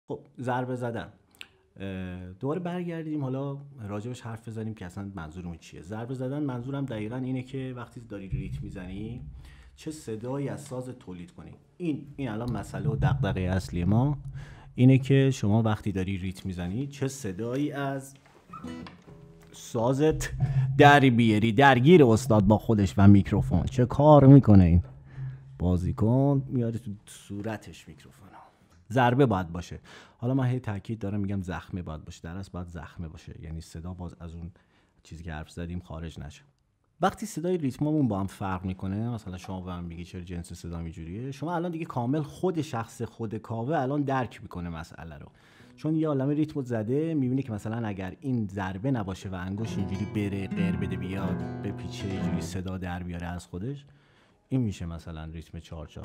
خب ضربه زدن، دوباره برگردیم حالا راجبش حرف بزنیم که اصلا منظورمون چیه. ضربه زدن منظورم دقیقاً اینه که وقتی داری ریتم میزنی چه صدایی از ساز تولید کنی. این الان مسئله و دغدغه اصلی ما اینه که شما وقتی داری ریتم میزنی چه صدایی از سازت در بیاری. درگیر استاد با خودش و میکروفون چه کار میکنه این بازیکن، میاره تو صورتش میکروفون. ضربه باید باشه. حالا من هی تاکید دارم میگم زخمه باید باشه، در اصل باید زخمه باشه، یعنی صدا باز از اون چیزی که حرف زدیم خارج نشه. وقتی صدای ریتممون با هم فرق میکنه، مثلا شما به من میگی چرا جنس صدا اینجوریه، شما الان دیگه کامل خود شخص خود کاوه الان درک میکنه مسئله رو، چون یه عالمه ریتمو زده، میبینه که مثلا اگر این ضربه نباشه و انگشت اینجوری بره غیر بده بیاد به پیچه اینجوری صدا در بیاره از خودش، این میشه مثلا ریتم 4/4.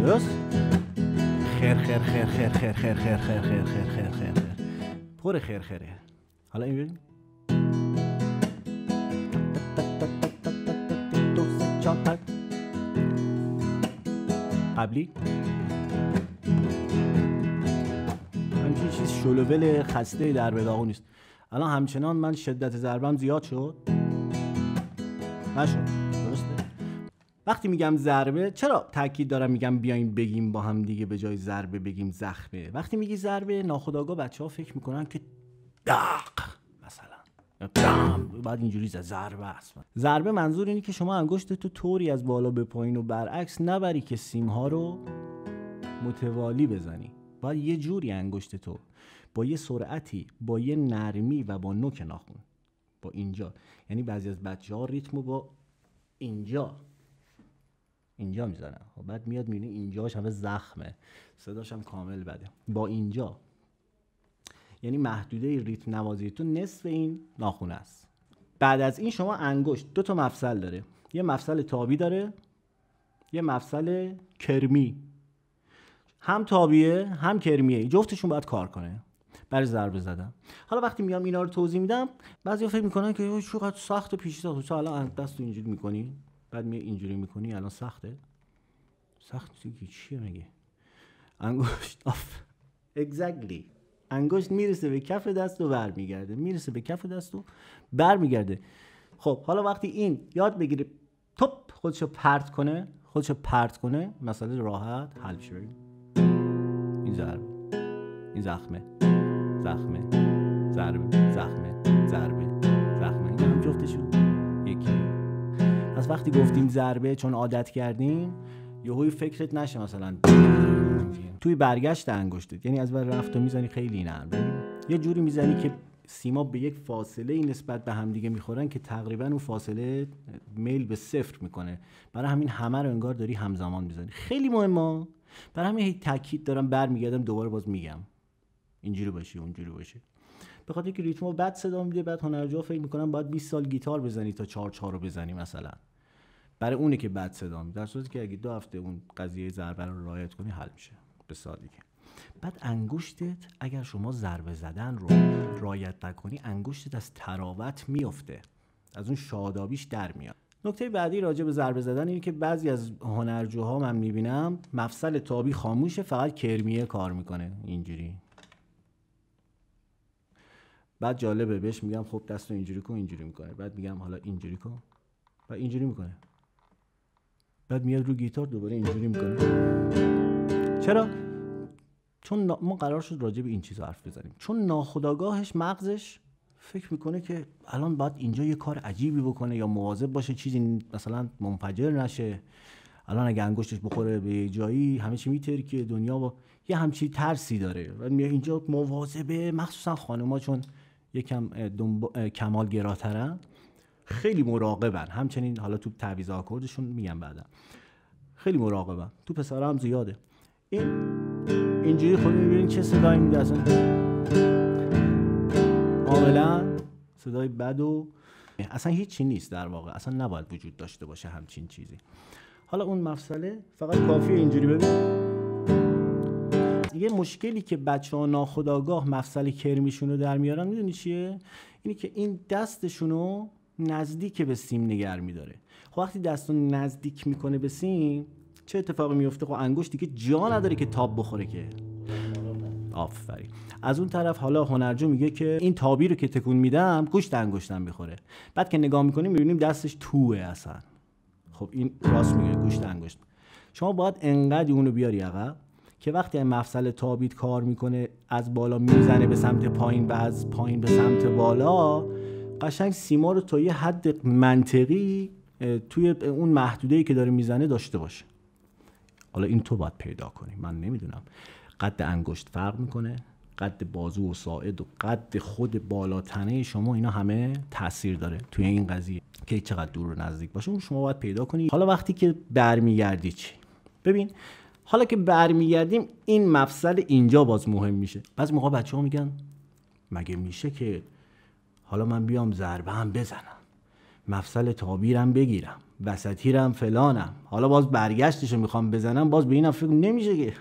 درست؟ خیر خیر خیر خیر خیر خیر خیر خیر خیر خیر خیر خیر پر خیر خیره. حالا این ببین قبلی همچین چیز شلوول خسته در بداغو نیست. الان همچنان من شدت ضربم زیاد شد نشد، درسته؟ وقتی میگم ضربه چرا تاکید دارم میگم بیاین بگیم با هم دیگه به جای ضربه بگیم زخمه؟ وقتی میگی ضربه ناخودآگاه بچه‌ها فکر میکنن که دق مثلا بعد اینجوری ضربه است. ضربه منظور اینه که شما انگشت تو طوری از بالا به پایین و برعکس نبری که سیم‌ها رو متوالی بزنی. باید یه جوری انگشت تو با یه سرعتی، با یه نرمی و با نوک ناخن، با اینجا، یعنی بعضی از بچه‌ها ریتمو با اینجا میزنن، بعد میاد میبینی اینجاش همه زخمه، صداش هم کامل بده. با اینجا یعنی محدوده ریتم نوازی تو نصف این ناخونه است. بعد از این شما انگشت 2 تا مفصل داره، یه مفصل تابی داره، یه مفصل کرمی، هم تابیه هم کرمیه، جفتشون باید کار کنه برای ضربه زدن. حالا وقتی میام اینا رو توضیح میدم بعضیا فکر میکنن که چقدر سخت و پیچیده. تو الان دستو اینجوری میکنی بعد میای اینجوری میکنی، الان سخته؟ سخت چیه میگه؟ انگشت exactly انگشت میرسه به کف دست و برمیگرده، میرسه به کف دست و برمیگرده. خب حالا وقتی این یاد بگیره توپ خودشو پرت کنه مسئله راحت حل میشه. این ضربه، این زخمه، ضربه، این هم جفتشون یکی. پس وقتی گفتیم ضربه چون عادت کردیم یهویی فکرت نشه مثلا توی برگشت انگشتت، یعنی از ور رفت و میزنی خیلی نرم، یه جوری میزنی که سیما به یک فاصله این نسبت به هم دیگه میخورن که تقریبا اون فاصله میل به 0 میکنه. برای همین همه رو انگار داری همزمان میزنی. خیلی مهمه. برای همین هی تاکید دارم، برمیگردم دوباره باز میگم اینجوری باشه اونجوری باشه، به خاطر که ریتمو بد صدا میده. بعد هنرجوها فکر میکنن باید 20 سال گیتار بزنی تا 4/4 رو بزنی مثلا، برای اونه که بد صدا میده، در صورتی که اگه 2 هفته اون قضیه ضربه رو رعایت کنی حل میشه به سادگی. بعد انگشتت اگر شما ضربه زدن رو رعایت نکنی انگشتت از تراوت میفته، از اون شادابیش در میاد. نکته بعدی راجع به ضربه زدن اینه که بعضی از هنرجوها من میبینم مفصل تابی خاموشه، فقط کرمیه کار میکنه اینجوری. بعد جالبه بهش میگم خب دستو اینجوری کن، اینجوری میکنه. بعد میگم حالا اینجوری کن و اینجوری میکنه. بعد میاد رو گیتار دوباره اینجوری میکنه. چرا؟ چون ما قرار شد راجع به این چیزا حرف بزنیم، چون ناخودآگاهش مغزش فکر میکنه که الان باید اینجا یه کار عجیبی بکنه یا مواظب باشه چیزی مثلا منفجر نشه، الان اگه انگشتش بخوره به جایی همه چی میترکه، دنیا با یه همچین ترسی داره و میاد اینجا مواظبه. مخصوصا خانم‌ها چون یکم کمال گراترن خیلی مراقبن، همچنین حالا تو تعویض آکوردشون میگم بعدا خیلی مراقبن، تو پسرا هم زیاده. اینجوری خود میبینین چه صدایی میده، کاملا صدای بد و اصلا هیچی نیست در واقع، اصلا نباید وجود داشته باشه همچین چیزی. حالا اون مفصله فقط کافیه اینجوری ببین. یه مشکلی که بچه‌ها ناخودآگاه مفصل کرمیشونو در میارن میدونی چیه؟ اینی که این دستشونو نزدیک به سیم نگر میداره. خب وقتی دستو نزدیک میکنه به سیم چه اتفاقی میفته؟ خب انگشت دیگه جا نداره که تاب بخوره که. آفرین. از اون طرف حالا هنرجو میگه که این تابی رو که تکون میدم گوشت انگشتم میخوره. بعد که نگاه میکنیم میبینیم دستش توه اصلا. خب این راست میگه، گوشت انگشت. شما باید انقدر اونو بیاری عقب که وقتی مفصل تابیت کار میکنه از بالا میزنه به سمت پایین و از پایین به سمت بالا، قشنگ سیما رو تا یه حد منطقی توی اون محدوده‌ای که داره میزنه داشته باشه. حالا این تو باید پیدا کنی، من نمیدونم. قد انگشت فرق میکنه، قد بازو و ساعد و قد خود بالاتنه شما، اینا همه تاثیر داره توی این قضیه که چقدر دور و نزدیک باشه. اون شما باید پیدا کنی. حالا وقتی که برمیگردی چی؟ ببین حالا که برمیگردیم این مفصل اینجا باز مهم میشه. بعضی موقع بچه‌ها میگن مگه میشه که حالا من بیام ضربه هم بزنم، مفصل تابیرم بگیرم، وسطیرم فلانم، حالا باز برگشتشو میخوام بزنم، باز به اینم فکر نمیشه که.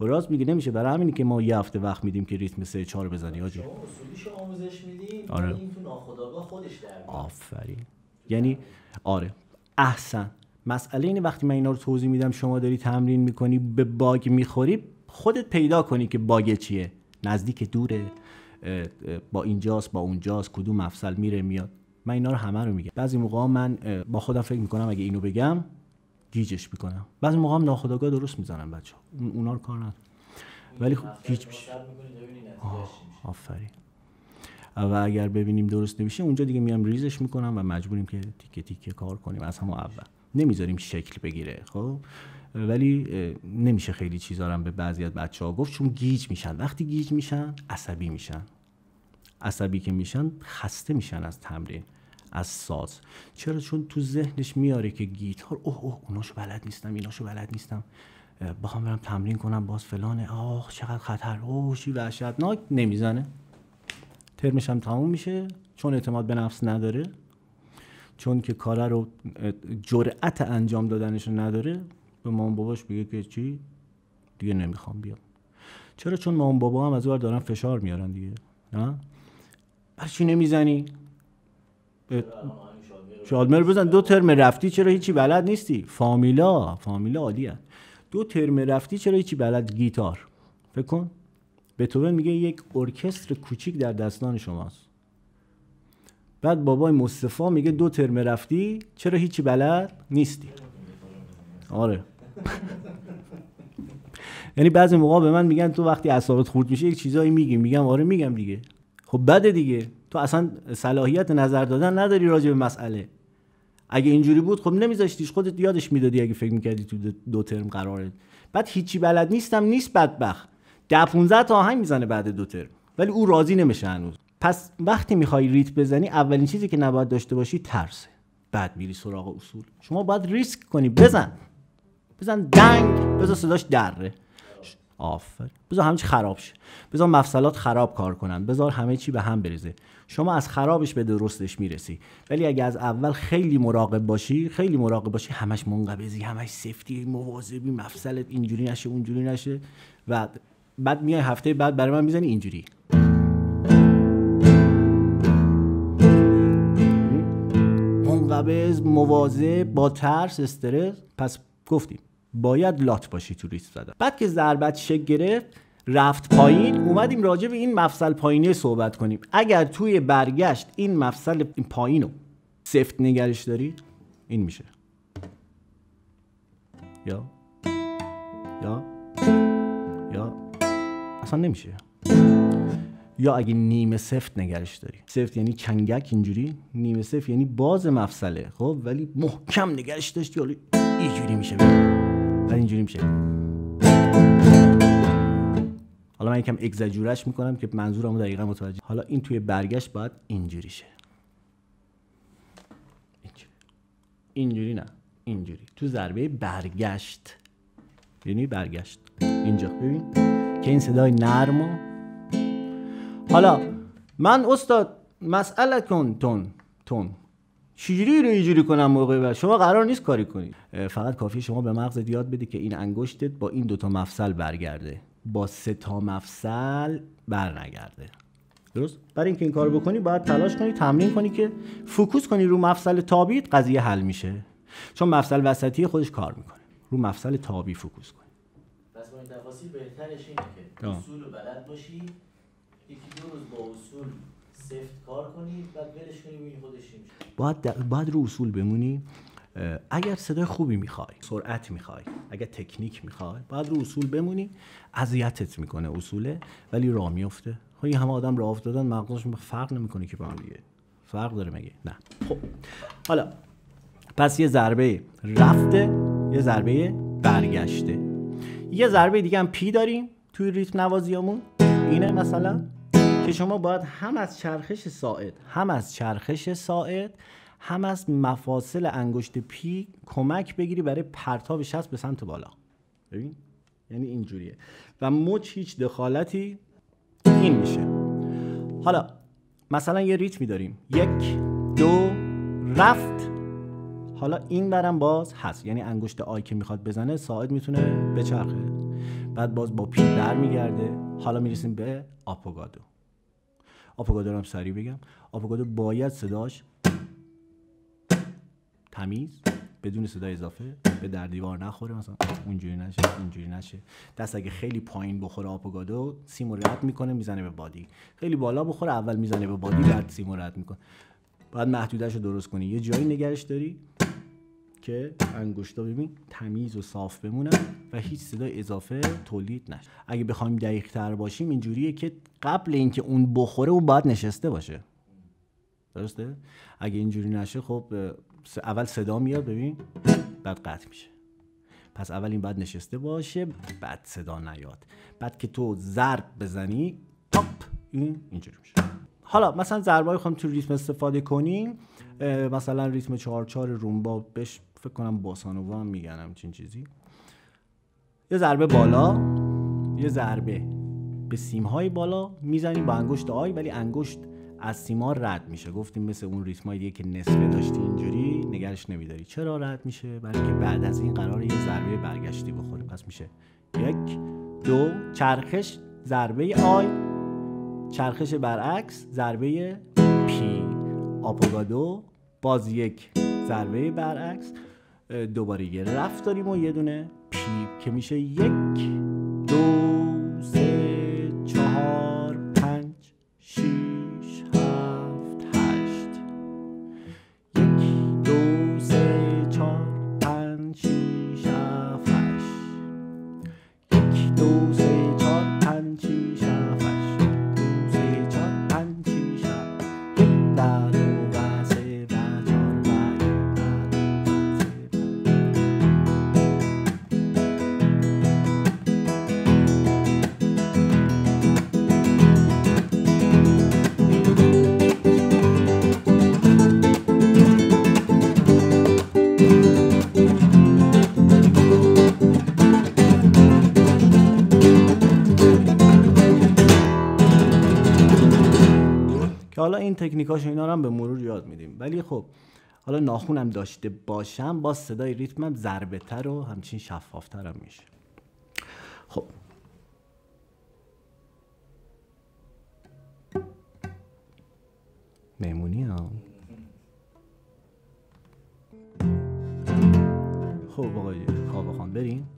راست میگه نمیشه. برای همینه که ما یه هفته وقت میدیم که ریتم 3-4 بزنی آجی. شما اصولیشو آموزش میدین، آره. این تو ناخودآگاه خودش در میاد. آفرین. یعنی آره احسن. مسئله اینه وقتی من اینا رو توضیح میدم شما داری تمرین میکنی به باگ میخوری، خودت پیدا کنی که باگ چیه، نزدیک دوره، با اینجاست با اونجاست، کدوم مفصل میره میاد. من اینا رو همه رو میگم. بعضی موقع من با خودم فکر میکنم اگه اینو بگم گیجش میکنم، بعضی موقع هم ناخودآگاه درست میزنم بچه‌ها، اونا رو کار ندارم، ولی خب گیج میشه. آفرین. و اگر ببینیم درست نمیشه اونجا دیگه میام ریزش میکنم و مجبوریم که تیکه تیکه کار کنیم از همون اول، نمیذاریم شکل بگیره. خب ولی نمیشه خیلی چیزا رو به بعضی از بچه‌ها گفت، چون گیج میشن. وقتی گیج میشن عصبی میشن، عصبی که میشن خسته میشن از تمرین، از ساز. چرا؟ چون تو ذهنش میاره که گیتار اوناشو بلد نیستم، ایناشو بلد نیستم، بخوام برم تمرین کنم باز فلانه، چقدر خطر، چی وحشتناک. نمیزنه، ترمش هم تموم میشه، چون اعتماد به نفس نداره، چون که کار رو جرأت انجام دادنش نداره، به مامان باباش بگه که چی دیگه نمیخوام بیام. چرا؟ چون مامان بابا هم از اون دارن فشار میارن دیگه. نه برای چی نمیزنی؟ شالمر بزن، 2 ترم رفتی چرا هیچی بلد نیستی؟ فامیلا عالیه. 2 ترم رفتی چرا هیچی بلد؟ گیتار فکر کن. بتوون میگه یک ارکستر کوچیک در دستان شماست. بعد بابای مصطفی میگه 2 ترم رفتی چرا هیچی بلد نیستی؟ آره. یعنی بعضی موقع به من میگن تو وقتی اعصابت خورد میشه یک چیزایی میگم آره میگم دیگه. خب بده دیگه، تو اصلا صلاحیت نظر دادن نداری راجع به مسئله. اگه اینجوری بود خب نمیذاشتیش، خودت یادش میدادی اگه فکر میکردی تو 2 ترم قراره. بعد هیچی بلد نیستم نیست بدبخت، 10-15 تا آهنگ میزنه بعد 2 ترم ولی او راضی نمیشه هنوز. پس وقتی میخوای ریت بزنی اولین چیزی که نباید داشته باشی ترسه. بعد میری سراغ اصول. شما باید ریسک کنی، بزن دنگ، بذار صداش دره. آفرین. بذار همه چی خراب شه، بذار مفصلات خراب کار کنن، بذار همه چی به هم بریزه. شما از خرابش به درستش میرسی. ولی اگه از اول خیلی مراقب باشی همش منقبضی، همش سفتی، مواظبی، مفصلت اینجوری نشه اونجوری نشه، و بعد میای هفته بعد برای من میزنی اینجوری. منقبض، مواظب، با ترس، استرس. پس گفتیم باید لات باشی تو ریتم زدن. بعد که ضربت شکل گرفت رفت پایین، اومدیم راجع به این مفصل پایینی صحبت کنیم. اگر توی برگشت این مفصل پایینو سفت نگرش داری این میشه یا اصلا نمیشه. یا اگه نیمه سفت نگرش داری، سفت یعنی چنگک اینجوری، نیمه سفت یعنی باز مفصله خب ولی محکم نگرش داشتی، حالا اینجوری میشه ولی اینجوری میشه. حالا من یکم اگزاجورش میکنم که منظورمو دقیقا متوجه. حالا این توی برگشت باید اینجوری شه، اینجوری نه، اینجوری. تو ضربه برگشت یعنی برگشت اینجا، ببین که این صدای نرمو. حالا من استاد مسئله کن تون چجوری رو اینجوری کنم موقع بعد؟ شما قرار نیست کاری کنید، فقط کافی شما به مغزت یاد بدی که این انگشتت با این 2 تا مفصل برگرده، با 3 تا مفصل برنگرده. درست؟ برای اینکه این کارو بکنی باید تلاش کنی، تمرین کنی که فوکوس کنی رو مفصل تابیت، قضیه حل میشه. چون مفصل وسطی خودش کار میکنه. رو مفصل تابی فوکوس کنیم. پس با این تفاصیل بهترش اینه که اصول رو بلد باشی، یکی دو روز با اصول سفت کار کنی، بعد ولش کنی ببینی خودش میشه. باید رو اصول بمونی. اگر صدای خوبی میخوای، سرعت میخوای، اگر تکنیک میخوای، باید رو اصول بمونی. اذیتت میکنه اصوله، ولی راه میفته. خب این همه آدم راه افتادن مغزشون فرق نمیکنه که با هم دیگه فرق داره مگه؟ نه. خب حالا پس یه ضربه رفته، یه ضربه برگشته، یه ضربه دیگه هم پی داریم توی ریتم نوازیامون. اینه مثلا که شما باید هم از چرخش ساعد هم از مفاصل انگشت پی کمک بگیری برای پرتاب شست به سمت بالا. ببین یعنی اینجوریه و مچ هیچ دخالتی این میشه. حالا مثلا یه ریتمی داریم 1 2 رفت. حالا این برم باز هست، یعنی انگشت آی که میخواد بزنه ساعد میتونه بچرخه، بعد باز با پی در میگرده. حالا میرسیم به آپوگادو. آپوگادو رو هم سریع بگم. آپوگادو باید صداش تمیز بدون صدای اضافه، به در دیوار نخوره، مثلا اونجوری نشه. دست اگه خیلی پایین بخوره آپوگادو سیمو رد میکنه میزنه به بادی، خیلی بالا بخوره اول میزنه به بادی بعد سیمو رد میکنه. باید محدودش رو درست کنی، یه جایی نگرش داری که انگشتا ببین تمیز و صاف بمونن و هیچ صدای اضافه تولید نشه. اگه بخوایم دقیق تر باشیم اینجوریه که قبل اینکه اون بخوره اون باید نشسته باشه. درسته؟ اگه اینجوری نشه خب اول صدا میاد ببین بعد قطع میشه. پس اول این باید نشسته باشه بعد صدا نیاد، بعد که تو ضرب بزنی تاپ این اینجوری میشه. حالا مثلا ضربه‌ای خواهم تو ریتم استفاده کنیم، مثلا ریتم 4/4 رومبا، بهش فکر کنم باسانووا هم میگن همچین چیزی. یه ضربه بالا، یه ضربه به سیم‌های بالا میزنیم با انگشت آی، ولی انگشت از سیما رد میشه. گفتیم مثل اون ریتمای دیگه که نصفه داشتی اینجوری نگرش نمیداری. چرا رد میشه؟ برای که بعد از این قراره یه ضربه برگشتی بخوره. پس میشه 1 2 چرخش ضربه آی، چرخش برعکس ضربه پی، آپوگادو باز 1 ضربه برعکس، دوباره یه رفت داریم و یه دونه پی که میشه 1 2 3 4 5 6 7 8. 1 2 3 4 5 6 7 8. 1 2 3 4 5 6 7 8. حالا این تکنیکاش اینا رو هم به مرور یاد میدیم، ولی خب حالا ناخونم داشته باشم با صدای ریتمم ضربه تر و همچین شفافتر هم میشه. خب میمونی ها. خب آقای کاوه خان بریم.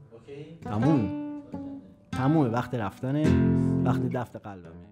تمومه، وقت رفتنه، وقت دفت قلبمه.